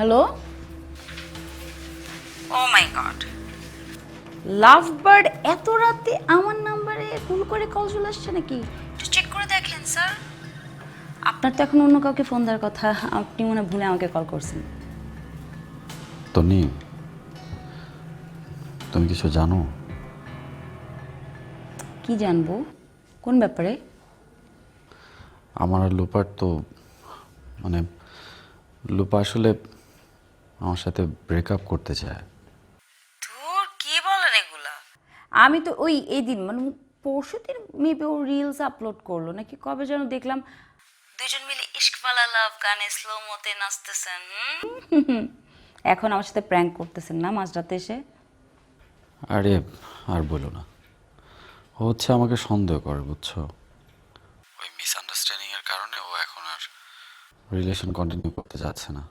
Hello, ও মাই god, love bird এত রাতে আমার নাম্বারে ভুল করে কল চলে আসছে নাকি? একটু চেক করে দেখেন স্যার। আপনার তো এখন অন্য কাউকে ফোন দেওয়ার কথা, আপনি মনে হয় ভুলে আমাকে কল করছেন। তনি, তুমি কিছু জানো? কি জানবো? কোন ব্যাপারে? আমার আর লোপার তো মানে লোপা আসলে আমার সাথে ব্রেকআপ করতে চায়। ধুর, কি বলেন এগুলা? আমি তো ওই এই দিন মানে পরশু দিন মেবি ও রিলস আপলোড করলো নাকি কবে যেন দেখলাম। দুজন মিলে ইশকওয়ালা লাভ গানে স্লো মোতে নাচতেছেন। এখন আমার সাথে প্র্যাঙ্ক করতেছেন না মাঝরাতে এসে? আরে আর বলো না, ও হচ্ছে আমাকে সন্দেহ করে, বুঝছো? ওই মিসআন্ডারস্ট্যান্ডিং এর কারণে ও এখন আর রিলেশন কন্টিনিউ করতে যাচ্ছে না।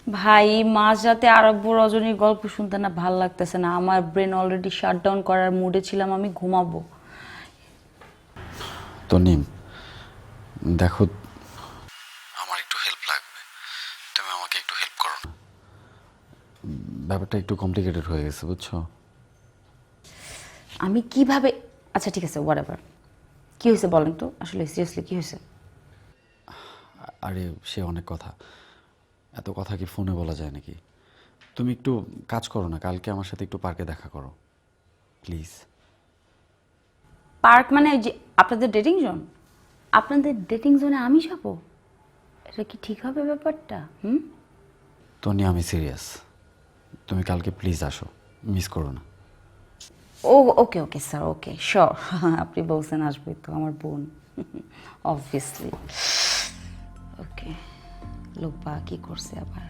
ভাই মাঝরাতে আরব্য রজনীর গল্প শুনতে না ভাল লাগতেছে না, আমার ব্রেন অলরেডি শাটডাউন করার মুডে ছিলাম, আমি ঘুমাবো। তনি দেখো, আমার একটু হেল্প লাগবে, তুমি আমাকে একটু হেল্প করো না। ব্যাপারটা একটু কমপ্লিকেটেড হয়ে গেছে, বুঝছো? আমি কিভাবে, আচ্ছা ঠিক আছে হোয়াটএভার, কি হয়েছে বলেন তো, আসলে সিরিয়াসলি কি হয়েছে? আরে সে অনেক কথা, এত কথা কি ফোনে বলা যায় নাকি? তুমি একটু কাজ করো না, কালকে আমার সাথে একটু পার্কে দেখা করো প্লিজ। পার্ক মানে ওই যে আপনাদের ডেটিং জোন? আপনাদের ডেটিং জোনে আমি যাবো? এটা কি ঠিক হবে ব্যাপারটা? তনি আমি সিরিয়াস, তুমি কালকে প্লিজ আসো, মিস করো না। ও ওকে ওকে স্যার, ওকে শিওর। আপনি বলছেন আসবেই তো, আমার বোন অবভিয়াসলি। ওকে, লোপা কি করছে আবার?